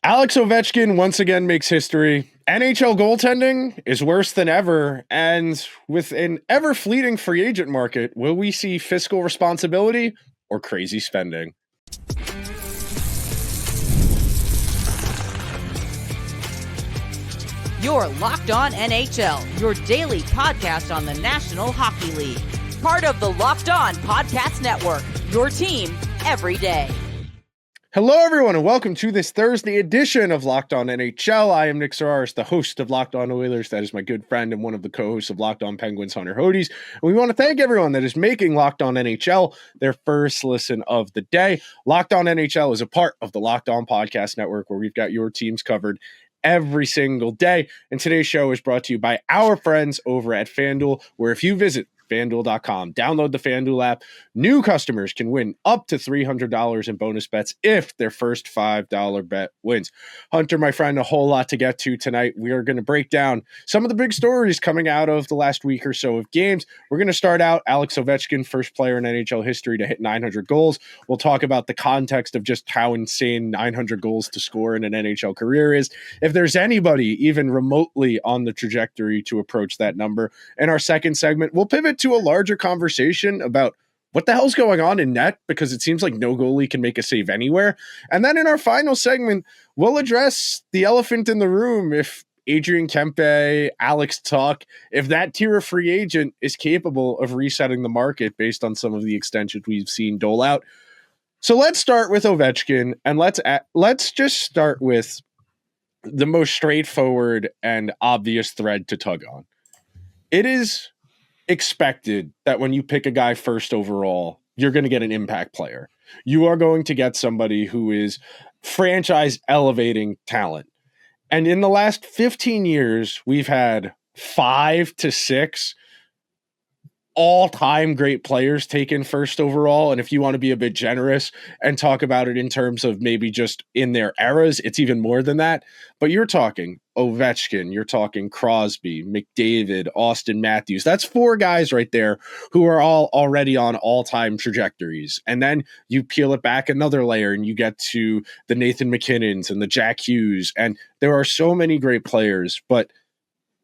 Alex Ovechkin once again makes history. NHL goaltending is worse than ever. And with an ever fleeting free agent market, will we see fiscal responsibility or crazy spending? You're Locked On NHL, your daily podcast on the National Hockey League. Part of the Locked On Podcast Network, your team every day. Hello, everyone, and welcome to this Thursday edition of Locked On NHL. I am Nick Sararis, the host of Locked On Oilers. That is my good friend and one of the co-hosts of Locked On Penguins, Hunter Hodes. And we want to thank everyone that is making Locked On NHL their first listen of the day. Locked On NHL is a part of the Locked On Podcast Network, where we've got your teams covered every single day. And today's show is brought to you by our friends over at FanDuel, where if you visit FanDuel.com, download the FanDuel app, new customers can win up to $300 in bonus bets if their first $5 bet wins. Hunter, my friend, a whole lot to get to tonight. We are going to break down some of the big stories coming out of the last week or so of games. We're going to start out Alex Ovechkin, first player in NHL history to hit 900 goals. We'll talk about the context of just how insane 900 goals to score in an NHL career is, if there's anybody even remotely on the trajectory to approach that number. In our second segment, we'll pivot to a larger conversation about what the hell's going on in net, because it seems like no goalie can make a save anywhere. And then in our final segment, we'll address the elephant in the room. If Adrian Kempe, Alex Tuch, if that tier of free agent is capable of resetting the market based on some of the extensions we've seen dole out. So let's start with Ovechkin, and let's just start with the most straightforward and obvious thread to tug on. It is expected that when you pick a guy first overall, you're going to get an impact player. You are going to get somebody who is franchise elevating talent. And in the last 15 years, we've had 5 to 6 all-time great players taken first overall. And if you want to be a bit generous and talk about it in terms of maybe just in their eras, it's even more than that. But you're talking Ovechkin, you're talking Crosby, McDavid, Austin Matthews. That's 4 guys right there who are all already on all-time trajectories. And then you peel it back another layer and you get to the Nathan McKinnons and the Jack Hughes. And there are so many great players, but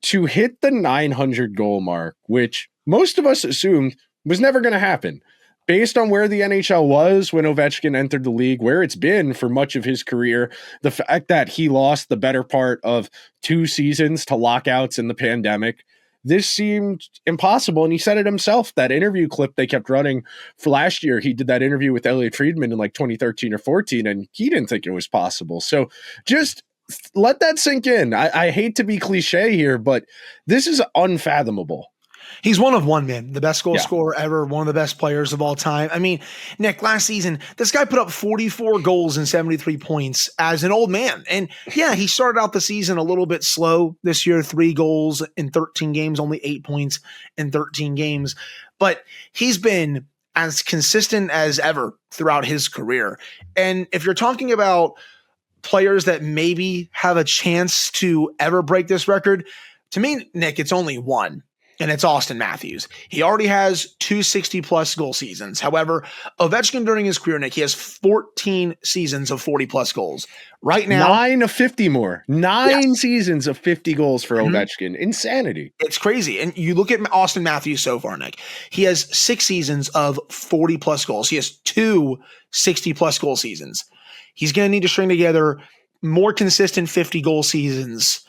to hit the 900 goal mark, which most of us assumed was never going to happen, based on where the NHL was when Ovechkin entered the league, where it's been for much of his career, the fact that he lost the better part of 2 seasons to lockouts in the pandemic, this seemed impossible. And he said it himself, that interview clip they kept running for last year. He did that interview with Elliot Friedman in like 2013 or 14, and he didn't think it was possible. So just let that sink in. I hate to be cliche here, but this is unfathomable. He's one of one, man. The best goal scorer ever, one of the best players of all time. I mean, Nick, last season, this guy put up 44 goals and 73 points as an old man. And yeah, he started out the season a little bit slow this year, 3 goals in 13 games, only 8 points in 13 games. But he's been as consistent as ever throughout his career. And if you're talking about players that maybe have a chance to ever break this record, to me, Nick, it's only one. And it's Austin Matthews. He already has 2 60-plus goal seasons. However, Ovechkin during his career, Nick, he has 14 seasons of 40-plus goals. Right now, 9 of 50 more. 9 seasons of 50 goals for Ovechkin. Insanity. It's crazy. And you look at Austin Matthews so far, Nick. He has 6 seasons of 40-plus goals. He has 2 60-plus goal seasons. He's going to need to string together more consistent 50-goal seasons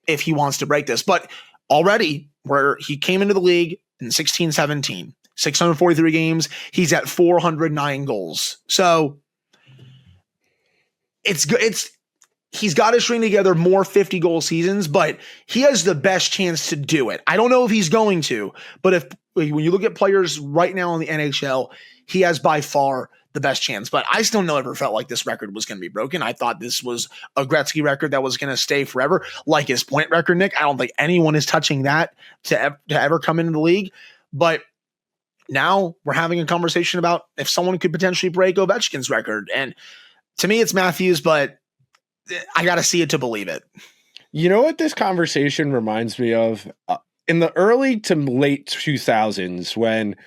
if he wants to break this. But already, where he came into the league in 16-17, 643 games, he's at 409 goals. So it's good. He's got to string together more 50-goal seasons, but he has the best chance to do it. I don't know if he's going to, but when you look at players right now in the NHL, he has by far the best chance. But I still never felt like this record was going to be broken. I thought this was a Gretzky record that was going to stay forever, like his point record, Nick. I don't think anyone is touching that to ever come into the league. But now we're having a conversation about if someone could potentially break Ovechkin's record. And to me, it's Matthews, but I got to see it to believe it. You know what this conversation reminds me of? In the early to late 2000s, when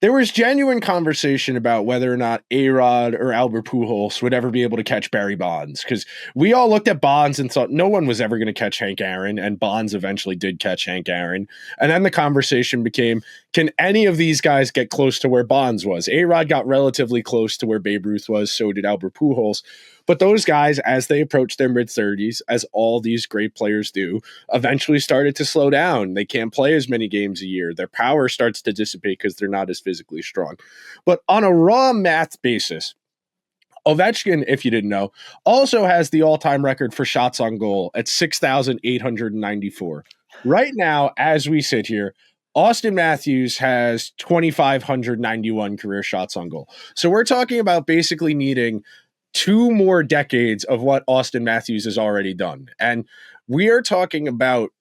there was genuine conversation about whether or not A-Rod or Albert Pujols would ever be able to catch Barry Bonds, because we all looked at Bonds and thought no one was ever going to catch Hank Aaron, and Bonds eventually did catch Hank Aaron. And then the conversation became, can any of these guys get close to where Bonds was? A-Rod got relatively close to where Babe Ruth was, so did Albert Pujols. But those guys, as they approached their mid-30s, as all these great players do, eventually started to slow down. They can't play as many games a year. Their power starts to dissipate because they're not as physically strong. But on a raw math basis, Ovechkin, if you didn't know, also has the all-time record for shots on goal at 6,894. Right now, as we sit here, Austin Matthews has 2,591 career shots on goal. So we're talking about basically needing 2 more decades of what Austin Matthews has already done. And we are talking about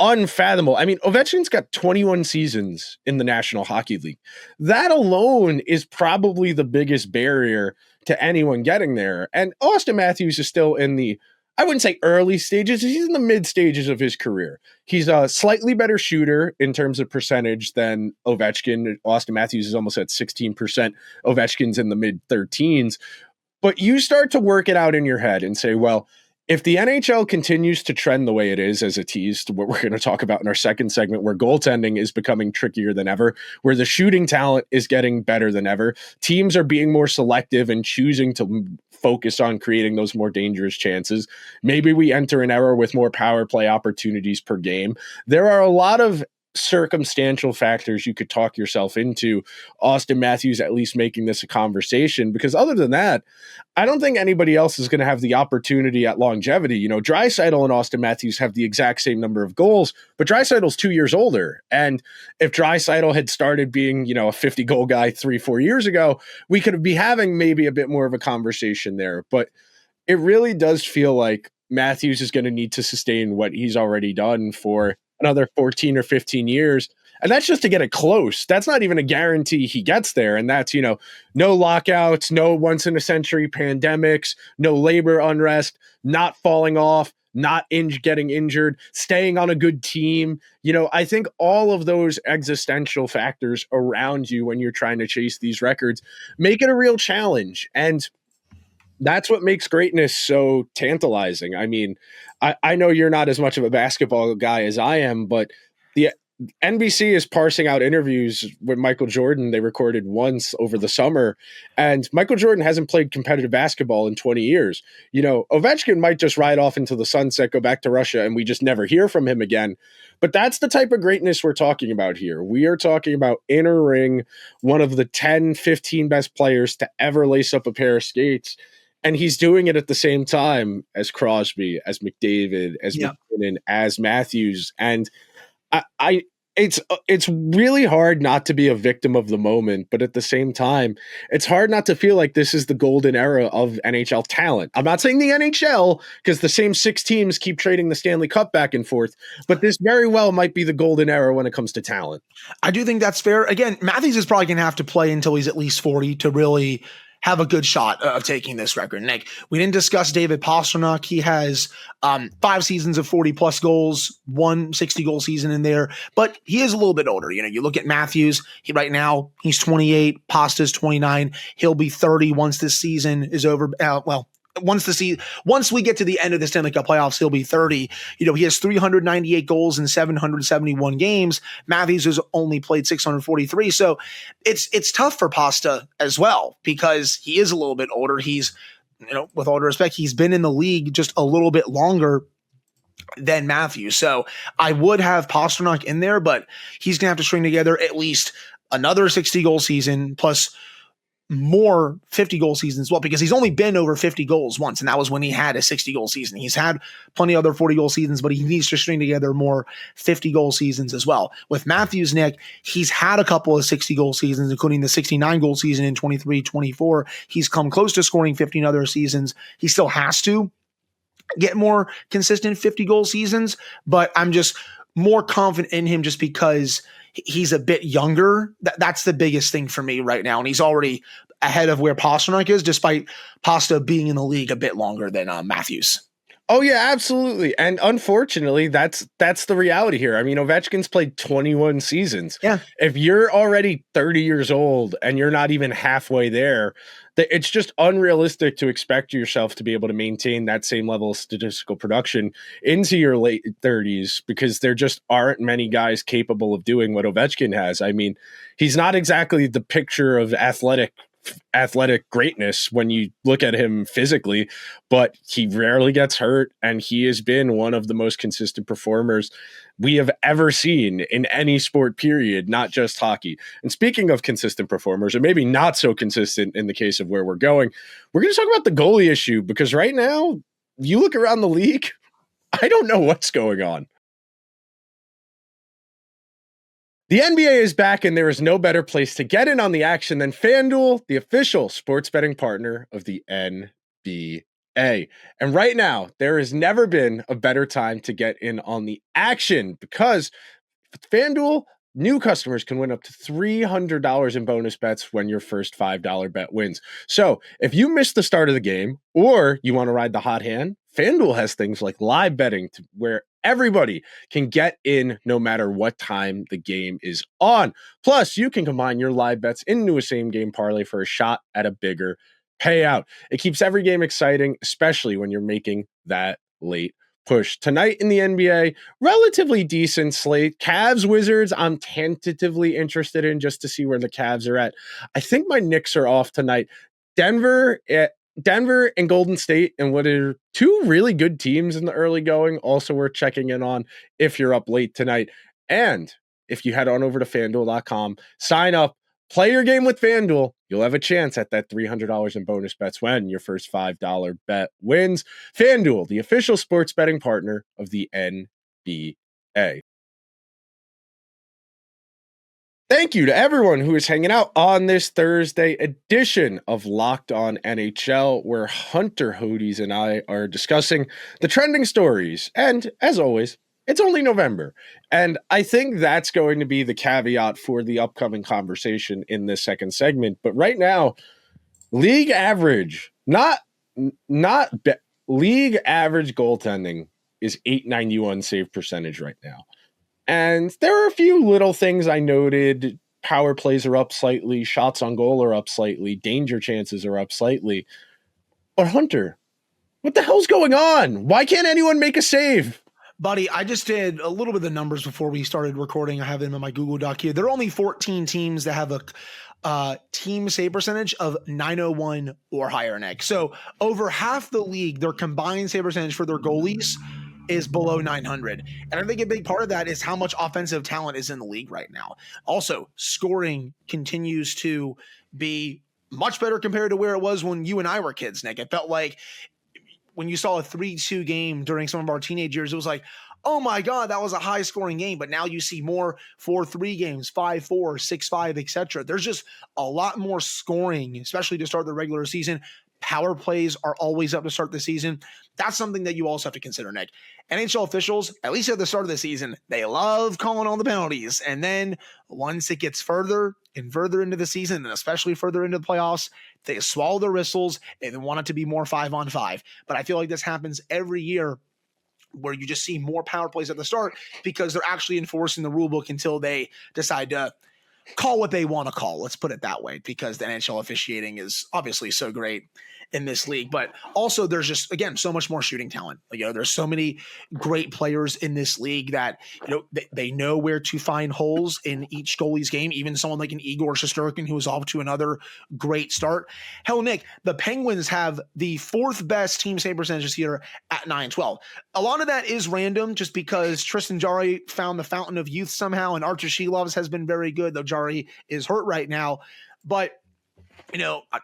unfathomable. I mean, Ovechkin's got 21 seasons in the National Hockey League. That alone is probably the biggest barrier to anyone getting there. And Austin Matthews is still in the, I wouldn't say early stages, he's in the mid stages of his career. He's a slightly better shooter in terms of percentage than Ovechkin. Austin Matthews is almost at 16%. Ovechkin's in the mid 13s. But you start to work it out in your head and say, well, if the NHL continues to trend the way it is, as a tease to what we're going to talk about in our second segment, where goaltending is becoming trickier than ever, where the shooting talent is getting better than ever, teams are being more selective and choosing to focus on creating those more dangerous chances. Maybe we enter an era with more power play opportunities per game. There are a lot of circumstantial factors you could talk yourself into Austin Matthews at least making this a conversation, because other than that, I don't think anybody else is going to have the opportunity at longevity. You know, Draisaitl and Austin Matthews have the exact same number of goals, but Draisaitl's 2 years older. And if Draisaitl had started being, you know, a 50 goal guy 3-4 years ago, we could be having maybe a bit more of a conversation there. But it really does feel like Matthews is going to need to sustain what he's already done for another 14 or 15 years. And that's just to get it close. That's not even a guarantee he gets there. And that's, you know, no lockouts, no once in a century pandemics, no labor unrest, not falling off, not getting injured, staying on a good team. You know, I think all of those existential factors around you when you're trying to chase these records make it a real challenge. And that's what makes greatness so tantalizing. I mean, I know you're not as much of a basketball guy as I am, but the NBC is parsing out interviews with Michael Jordan. They recorded once over the summer, and Michael Jordan hasn't played competitive basketball in 20 years. You know, Ovechkin might just ride off into the sunset, go back to Russia, and we just never hear from him again. But that's the type of greatness we're talking about here. We are talking about in a ring, one of the 10, 15 best players to ever lace up a pair of skates. And he's doing it at the same time as Crosby, as McDavid, as McKinnon, as Matthews. And it's really hard not to be a victim of the moment, but at the same time, it's hard not to feel like this is the golden era of NHL talent. I'm not saying the NHL, because the same 6 teams keep trading the Stanley Cup back and forth, but this very well might be the golden era when it comes to talent. I do think that's fair. Again, Matthews is probably going to have to play until he's at least 40 to really have a good shot of taking this record. Nick, we didn't discuss David Pastrnak. He has 5 seasons of 40-plus goals, 1 60-goal season in there, but he is a little bit older. You know, you look at Matthews, right now, he's 28, Pasta's 29. He'll be 30 once this season is over. Once we get to the end of the Stanley Cup playoffs, he'll be 30. You know, he has 398 goals in 771 games. Matthews has only played 643. So it's tough for Pasta as well, because he is a little bit older. He's, you know, with all due respect, he's been in the league just a little bit longer than Matthews. So I would have Pastrnak in there, but he's going to have to string together at least another 60-goal season plus more 50-goal seasons as well, because he's only been over 50 goals once, and that was when he had a 60-goal season. He's had plenty of other 40-goal seasons, but he needs to string together more 50-goal seasons as well. With Matthews, Nick, he's had a couple of 60-goal seasons, including the 69-goal season in 23-24. He's come close to scoring 15 other seasons. He still has to get more consistent 50-goal seasons, but I'm just more confident in him just because he's a bit younger. That's the biggest thing for me right now. And he's already ahead of where Pastrnak is, despite Pasta being in the league a bit longer than Matthews. Oh yeah, absolutely. And unfortunately, that's the reality here. I mean, Ovechkin's played 21 seasons. Yeah. If you're already 30 years old and you're not even halfway there, it's just unrealistic to expect yourself to be able to maintain that same level of statistical production into your late 30s, because there just aren't many guys capable of doing what Ovechkin has. I mean, he's not exactly the picture of athletic greatness when you look at him physically, but he rarely gets hurt, and he has been one of the most consistent performers we have ever seen in any sport, period, not just hockey. And speaking of consistent performers, or maybe not so consistent in the case of where we're going, we're going to talk about the goalie issue, because right now, you look around the league, I don't know what's going on. The NBA is back, and there is no better place to get in on the action than FanDuel, the official sports betting partner of the NBA. And right now, there has never been a better time to get in on the action, because with FanDuel, new customers can win up to $300 in bonus bets when your first $5 bet wins. So if you missed the start of the game, or you want to ride the hot hand, FanDuel has things like live betting where everybody can get in no matter what time the game is on. Plus, you can combine your live bets into a same game parlay for a shot at a bigger payout. It keeps every game exciting, especially when you're making that late push. Tonight in the NBA, relatively decent slate. Cavs, Wizards, I'm tentatively interested in, just to see where the Cavs are at. I think my Knicks are off tonight. Denver and Golden State, and what are two really good teams in the early going, also worth checking in on if you're up late tonight. And if you head on over to FanDuel.com, sign up, play your game with FanDuel, you'll have a chance at that $300 in bonus bets when your first $5 bet wins. FanDuel, the official sports betting partner of the NBA. Thank you to everyone who is hanging out on this Thursday edition of Locked On NHL, where Hunter Hodes and I are discussing the trending stories. And as always, it's only November. And I think that's going to be the caveat for the upcoming conversation in this second segment. But right now, league average, league average goaltending is .891 save percentage right now. And there are a few little things I noted. Power plays are up slightly. Shots on goal are up slightly. Danger chances are up slightly. But Hunter, what the hell's going on? Why can't anyone make a save? Buddy, I just did a little bit of the numbers before we started recording. I have them in my Google Doc here. There are only 14 teams that have a team save percentage of .901 or higher, Nick. So over half the league, their combined save percentage for their goalies is below 900. And I think a big part of that is how much offensive talent is in the league right now. Also, scoring continues to be much better compared to where it was when you and I were kids, Nick. It felt like when you saw a 3-2 game during some of our teenage years, it was like, oh my God, that was a high scoring game. But now you see more 4-3 games, 5-4, 6-5, etc. There's just a lot more scoring, especially to start the regular season. Power plays are always up to start the season. That's something that you also have to consider, Nick. NHL officials, at least at the start of the season, they love calling all the penalties. And then once it gets further and further into the season, and especially further into the playoffs, they swallow their whistles and they want it to be more 5-on-5. But I feel like this happens every year, where you just see more power plays at the start because they're actually enforcing the rule book until they decide to call what they want to call. Let's put it that way, because the NHL officiating is obviously so great in this league. But also there's just, again, so much more shooting talent. There's so many great players in this league that, they know where to find holes in each goalie's game. Even someone like an Igor Shesterkin, who is off to another great start. Hell, Nick, the Penguins have the 4th best team save percentages here at .912. A lot of that is random, just because Tristan Jarry found the fountain of youth somehow, and Artur Shilovs has been very good, though Jarry is hurt right now. But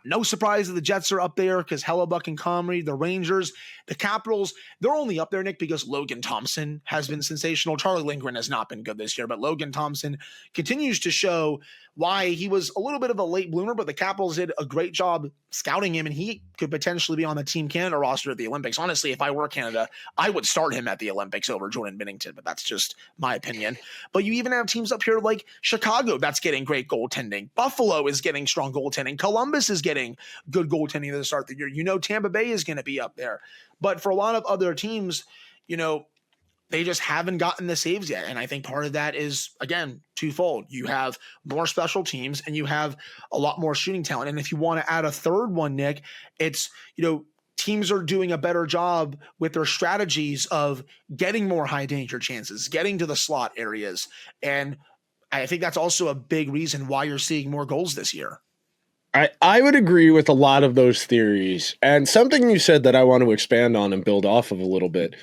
no surprise that the Jets are up there, because Hellebuck and Comrie, the Rangers, the Capitals, they're only up there, Nick, because Logan Thompson has been sensational. Charlie Lindgren has not been good this year, but Logan Thompson continues to show why he was a little bit of a late bloomer, but the Capitals did a great job scouting him, and he could potentially be on the Team Canada roster at the Olympics. Honestly, if I were Canada, I would start him at the Olympics over Jordan Binnington, but that's just my opinion. But you even have teams up here like Chicago that's getting great goaltending. Buffalo is getting strong goaltending. Columbus is getting good goaltending to start the year. Tampa Bay is going to be up there. But for a lot of other teams, they just haven't gotten the saves yet. And I think part of that is, again, twofold. You have more special teams and you have a lot more shooting talent. And if you want to add a third one, Nick, it's, teams are doing a better job with their strategies of getting more high danger chances, getting to the slot areas. And I think that's also a big reason why you're seeing more goals this year. I would agree with a lot of those theories. And something you said that I want to expand on and build off of a little bit.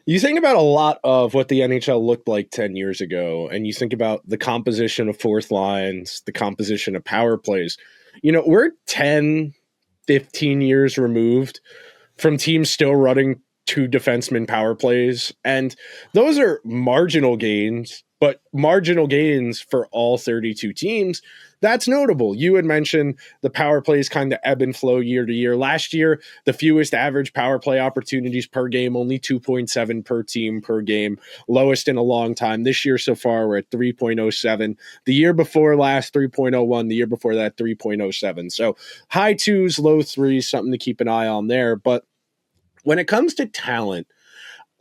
You think about a lot of what the NHL looked like 10 years ago, and you think about the composition of fourth lines, the composition of power plays. We're 10, 15 years removed from teams still running 2 defenseman power plays. And those are marginal gains, but marginal gains for all 32 teams. That's notable. You had mentioned the power plays kind of ebb and flow year to year. Last year, the fewest average power play opportunities per game, only 2.7 per team per game, lowest in a long time. This year so far, we're at 3.07. The year before last, 3.01. The year before that, 3.07. So high 2s, low 3s, something to keep an eye on there. But when it comes to talent,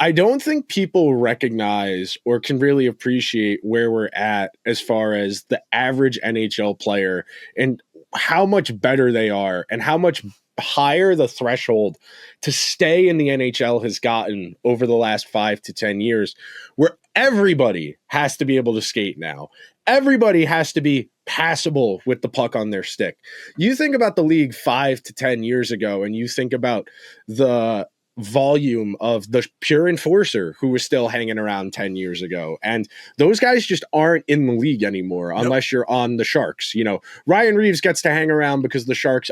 I don't think people recognize or can really appreciate where we're at as far as the average NHL player and how much better they are and how much higher the threshold to stay in the NHL has gotten over the last 5 to 10 years, where everybody has to be able to skate now. Everybody has to be passable with the puck on their stick. You think about the league 5 to 10 years ago, and you think about the volume of the pure enforcer who was still hanging around 10 years ago. And those guys just aren't in the league anymore unless you're on the Sharks. Ryan Reeves gets to hang around because the Sharks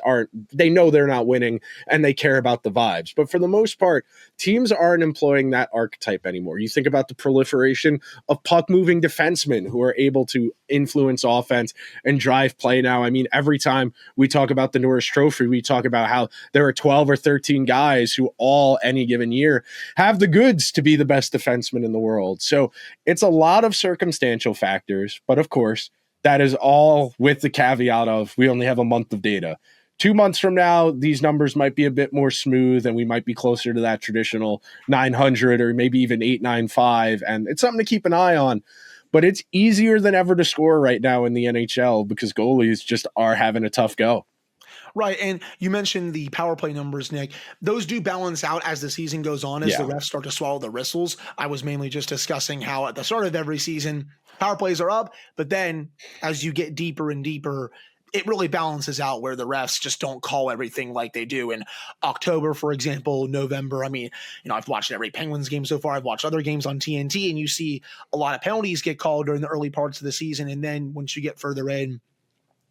they know they're not winning and they care about the vibes. But for the most part, teams aren't employing that archetype anymore. You think about the proliferation of puck moving defensemen who are able to influence offense and drive play now. I mean, every time we talk about the Norris Trophy, we talk about how there are 12 or 13 guys who all any given year have the goods to be the best defenseman in the world. So it's a lot of circumstantial factors, but of course that is all with the caveat of we only have a month of data. 2 months from now, these numbers might be a bit more smooth and we might be closer to that traditional 900 or maybe even 895. And it's something to keep an eye on, but it's easier than ever to score right now in the NHL because goalies just are having a tough go. Right. And you mentioned the power play numbers, Nick. Those do balance out as the season goes on, as the refs start to swallow the whistles. I was mainly just discussing how at the start of every season, power plays are up, but then as you get deeper and deeper, it really balances out where the refs just don't call everything like they do in October, for example, November. I mean, I've watched every Penguins game so far. I've watched other games on TNT, and you see a lot of penalties get called during the early parts of the season. And then once you get further in,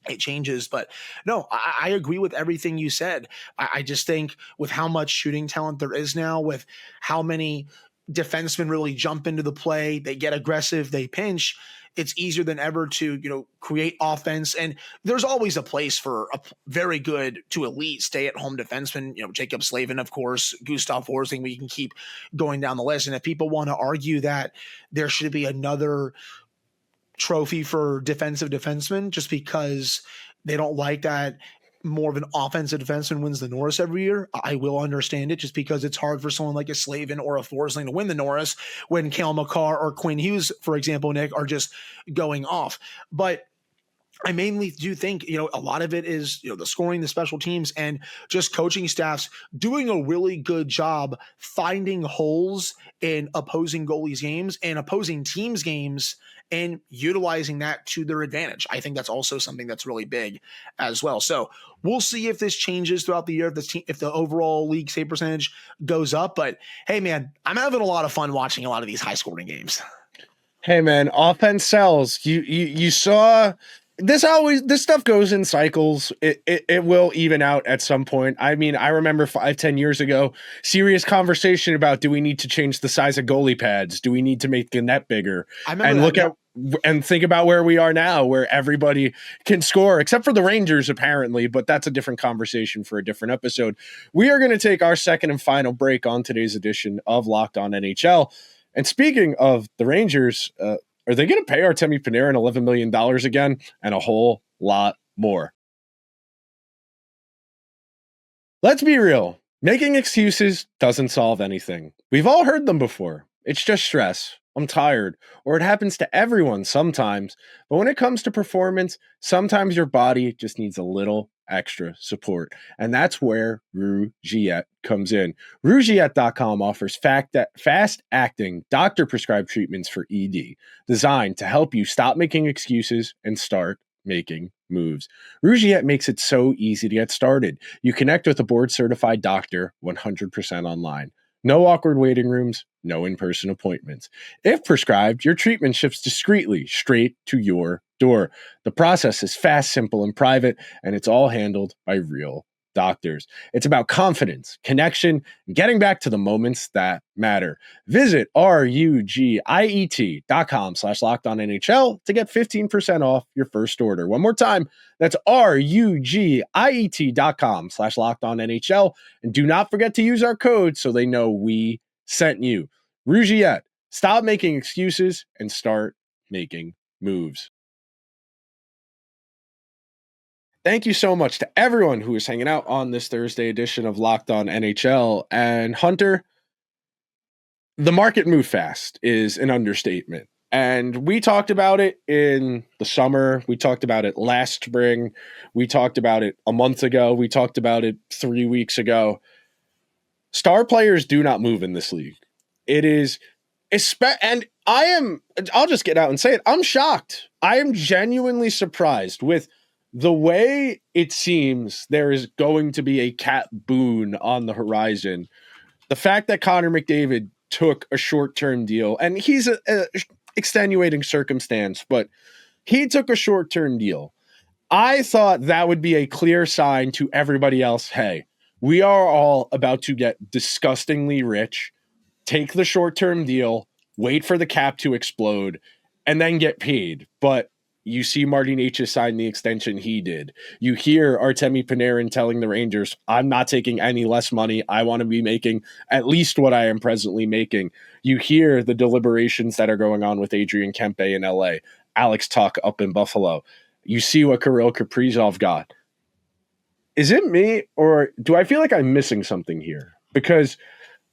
it changes. But no, I agree with everything you said. I just think with how much shooting talent there is now, with how many defensemen really jump into the play, they get aggressive, they pinch, it's easier than ever to, create offense. And there's always a place for a very good to elite stay-at-home defenseman, Jacob Slavin, of course, Gustav Forsling. We can keep going down the list. And if people want to argue that there should be another trophy for defensive defenseman just because they don't like that more of an offensive defenseman wins the Norris every year, I will understand it, just because it's hard for someone like a Slavin or a Forsling to win the Norris when Cale Makar or Quinn Hughes, for example, Nick, are just going off. But I mainly do think, a lot of it is, the scoring, the special teams, and just coaching staffs doing a really good job finding holes in opposing goalies' games and opposing teams' games and utilizing that to their advantage. I think that's also something that's really big as well. So we'll see if this changes throughout the year, if the overall league save percentage goes up. But hey, man, I'm having a lot of fun watching a lot of these high-scoring games. Hey, man, offense sells. You saw... This stuff goes in cycles. It will even out at some point. I mean, I remember 5-10 years ago, serious conversation about, do we need to change the size of goalie pads? Do we need to make the net bigger? I remember and think about where we are now, where everybody can score, except for the Rangers, apparently, but that's a different conversation for a different episode. We are going to take our second and final break on today's edition of Locked On NHL. And speaking of the Rangers, are they going to pay Artemi Panarin $11 million again and a whole lot more? Let's be real. Making excuses doesn't solve anything. We've all heard them before. It's just stress. I'm tired, or it happens to everyone sometimes. But when it comes to performance, sometimes your body just needs a little extra support. And that's where Rougiette comes in. Rougiette.com offers fast-acting, doctor-prescribed treatments for ED, designed to help you stop making excuses and start making moves. Rougiette makes it so easy to get started. You connect with a board-certified doctor 100% online. No awkward waiting rooms, no in-person appointments. If prescribed, your treatment ships discreetly straight to your door. The process is fast, simple, and private, and it's all handled by real doctors. It's about confidence, connection, and getting back to the moments that matter. Visit RUGIET.com/LockedOnNHL to get 15% off your first order. One more time, that's RUGIET.com/LockedOnNHL. And do not forget to use our code so they know we sent you. Rougiette, stop making excuses and start making moves. Thank you so much to everyone who is hanging out on this Thursday edition of Locked On NHL. And Hunter, the market moved fast is an understatement. And we talked about it in the summer. We talked about it last spring. We talked about it a month ago. We talked about it 3 weeks ago. Star players do not move in this league. It is, and I'll just get out and say it. I'm shocked. I am genuinely surprised with the way it seems there is going to be a Cat Boone on the horizon. The fact that Connor McDavid took a short-term deal, and he's a extenuating circumstance, but he took a short-term deal. I thought that would be a clear sign to everybody else, hey, we are all about to get disgustingly rich, take the short-term deal, wait for the cap to explode, and then get paid. But you see Marty Necas sign the extension he did. You hear Artemi Panarin telling the Rangers, I'm not taking any less money. I want to be making at least what I am presently making. You hear the deliberations that are going on with Adrian Kempe in LA, Alex Tuch up in Buffalo. You see what Kirill Kaprizov got. Is it me, or do I feel like I'm missing something here? Because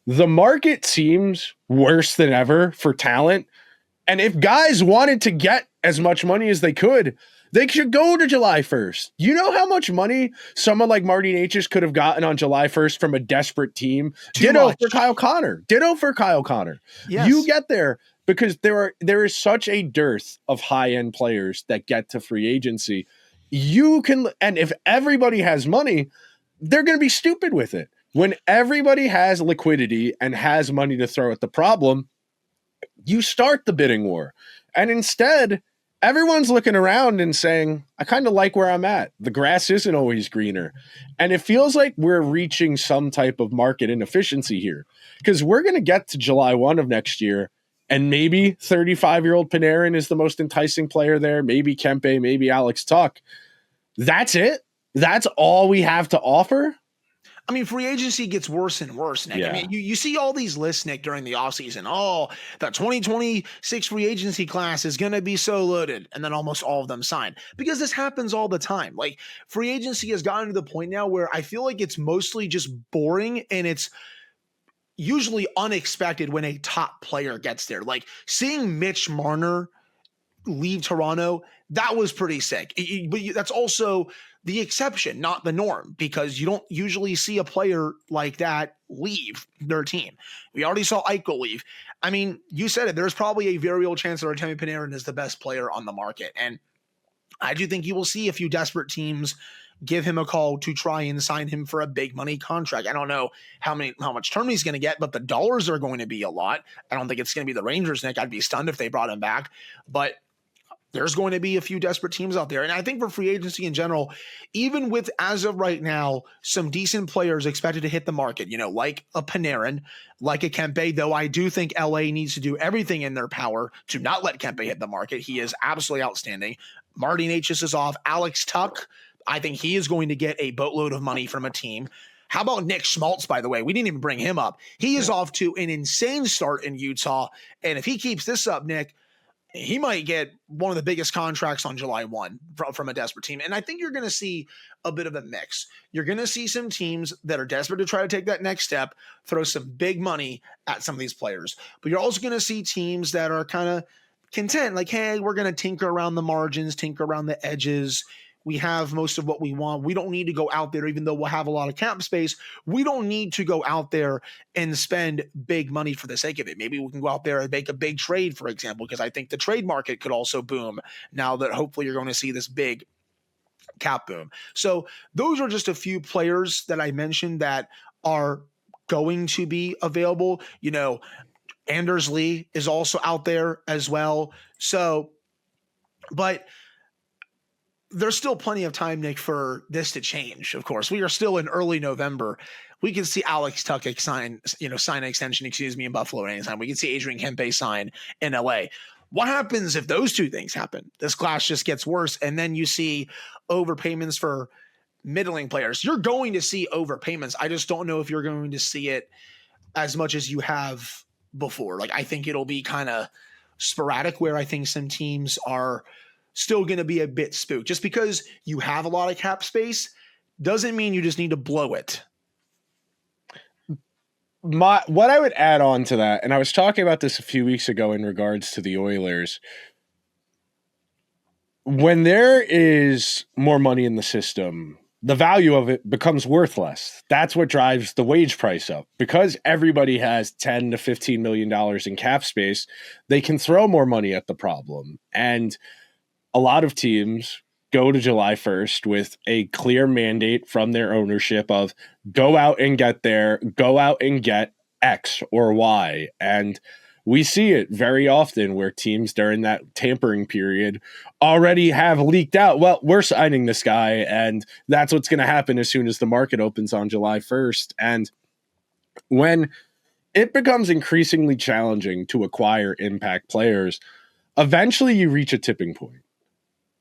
the market seems worse than ever for talent. And if guys wanted to get as much money as they should go to July 1st. You know how much money someone like Marty Necas could have gotten on July 1st from a desperate team? Ditto for Kyle Connor. Yes. You get there because there is such a dearth of high-end players that get to free agency. And if everybody has money, they're going to be stupid with it. When everybody has liquidity and has money to throw at the problem, you start the bidding war. And instead, everyone's looking around and saying, I kind of like where I'm at. The grass isn't always greener. And it feels like we're reaching some type of market inefficiency here, because we're going to get to July 1 of next year, and maybe 35-year-old Panarin is the most enticing player there. Maybe Kempe, maybe Alex Tuch. That's it? That's all we have to offer? I mean, free agency gets worse and worse, Nick. Yeah. I mean, you see all these lists, Nick, during the offseason. Oh, the 2026 free agency class is going to be so loaded. And then almost all of them sign. Because this happens all the time. Like, free agency has gotten to the point now where I feel like it's mostly just boring, and it's usually unexpected when a top player gets there. Like, seeing Mitch Marner leave Toronto, that was pretty sick. But that's also the exception, not the norm, because you don't usually see a player like that leave their team. We already saw Eichel leave. I mean, you said it. There's probably a very real chance that Artemi Panarin is the best player on the market. And I do think you will see a few desperate teams give him a call to try and sign him for a big money contract. I don't know how much term he's going to get, but the dollars are going to be a lot. I don't think it's going to be the Rangers, Nick. I'd be stunned if they brought him back. But there's going to be a few desperate teams out there. And I think for free agency in general, even with, as of right now, some decent players expected to hit the market, like a Panarin, like a Kempe, though I do think LA needs to do everything in their power to not let Kempe hit the market. He is absolutely outstanding. Marty Necas is off. Alex Tuch, I think he is going to get a boatload of money from a team. How about Nick Schmaltz, by the way? We didn't even bring him up. He is off to an insane start in Utah. And if he keeps this up, Nick, he might get one of the biggest contracts on July 1 from a desperate team. And I think you're going to see a bit of a mix. You're going to see some teams that are desperate to try to take that next step, throw some big money at some of these players. But you're also going to see teams that are kind of content, like, hey, we're going to tinker around the margins, tinker around the edges. We have most of what we want. We don't need to go out there, even though we'll have a lot of cap space. We don't need to go out there and spend big money for the sake of it. Maybe we can go out there and make a big trade, for example, because I think the trade market could also boom now that hopefully you're going to see this big cap boom. So those are just a few players that I mentioned that are going to be available. Anders Lee is also out there as well. So, but there's still plenty of time, Nick, for this to change. Of course, we are still in early November. We can see Alex Tuch sign an extension, in Buffalo anytime. We can see Adrian Kempe sign in LA. What happens if those two things happen? This class just gets worse, and then you see overpayments for middling players. You're going to see overpayments. I just don't know if you're going to see it as much as you have before. Like, I think it'll be kind of sporadic, where I think some teams are still going to be a bit spooked. Just because you have a lot of cap space doesn't mean you just need to blow it. What I would add on to that, and I was talking about this a few weeks ago in regards to the Oilers, when there is more money in the system, the value of it becomes worth less. That's what drives the wage price up. Because everybody has $10 to $15 million in cap space, they can throw more money at the problem. And a lot of teams go to July 1st with a clear mandate from their ownership of go out and get X or Y. And we see it very often where teams during that tampering period already have leaked out, well, we're signing this guy, and that's what's going to happen as soon as the market opens on July 1st. And when it becomes increasingly challenging to acquire impact players, eventually you reach a tipping point.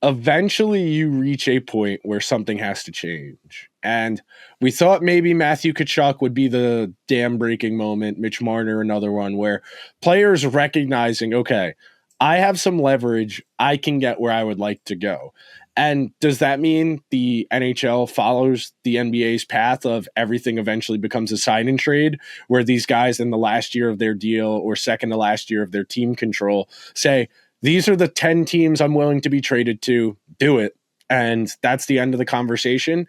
Eventually you reach a point where something has to change. And we thought maybe Matthew Tkachuk would be the dam-breaking moment, Mitch Marner another one, where players recognizing, okay, I have some leverage, I can get where I would like to go. And does that mean the NHL follows the NBA's path of everything eventually becomes a sign and trade, where these guys in the last year of their deal or second to last year of their team control say, these are the 10 teams I'm willing to be traded to, do it. And that's the end of the conversation,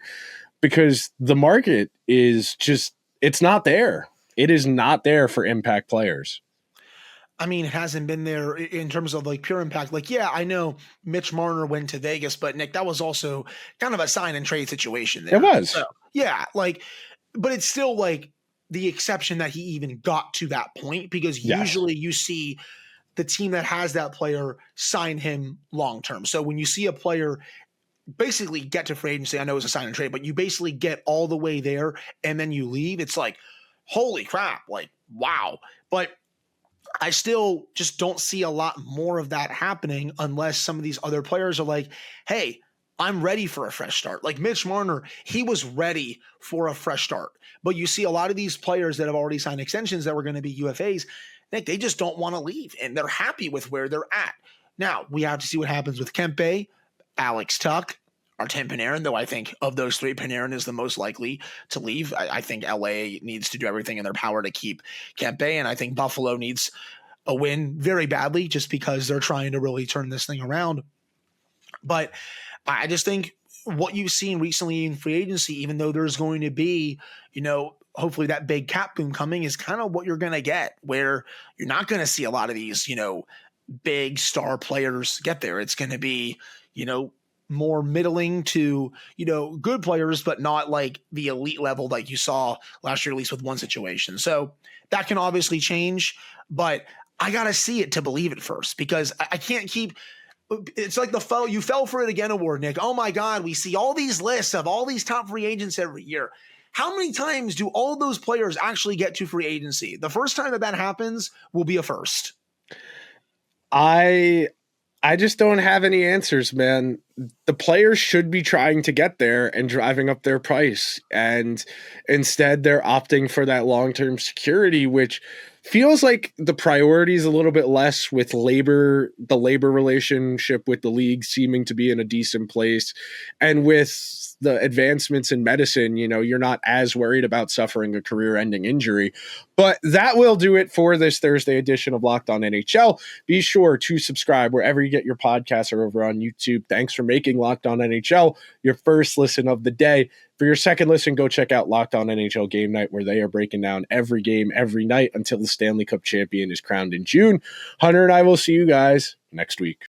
because the market is just, it's not there. It is not there for impact players. I mean, it hasn't been there in terms of like pure impact. Like, yeah, I know Mitch Marner went to Vegas, but Nick, that was also kind of a sign and trade situation there. It was. So, yeah, like, but it's still like the exception that he even got to that point, because usually you see the team that has that player sign him long-term. So when you see a player basically get to free agency, I know it's a sign and trade, but you basically get all the way there and then you leave, it's like, holy crap, like, wow. But I still just don't see a lot more of that happening unless some of these other players are like, hey, I'm ready for a fresh start. Like Mitch Marner, he was ready for a fresh start. But you see a lot of these players that have already signed extensions that were going to be UFAs, Nick, they just don't want to leave, and they're happy with where they're at. Now, we have to see what happens with Kempe, Alex Tuch, Artem Panarin, though I think of those three, Panarin is the most likely to leave. I think LA needs to do everything in their power to keep Kempe, and I think Buffalo needs a win very badly just because they're trying to really turn this thing around. But I just think what you've seen recently in free agency, even though there's going to be, hopefully that big cap boom coming, is kind of what you're going to get, where you're not going to see a lot of these, big star players get there. It's going to be, more middling to, good players, but not like the elite level like you saw last year, at least with one situation. So that can obviously change, but I got to see it to believe it first, because I can't keep It's like you fell for it again award, Nick. Oh my God, we see all these lists of all these top free agents every year. How many times do all those players actually get to free agency? The first time that happens will be a first. I just don't have any answers, man. The players should be trying to get there and driving up their price. And instead they're opting for that long-term security, which feels like the priority is a little bit less with the labor relationship with the league seeming to be in a decent place. And with the advancements in medicine, you're not as worried about suffering a career-ending injury. But that will do it for this Thursday edition of Locked On NHL. Be sure to subscribe wherever you get your podcasts or over on YouTube. Thanks for making Locked On NHL your first listen of the day. For your second listen, go check out Locked On NHL Game Night, where they are breaking down every game every night until the Stanley Cup champion is crowned in June. Hunter and I will see you guys next week.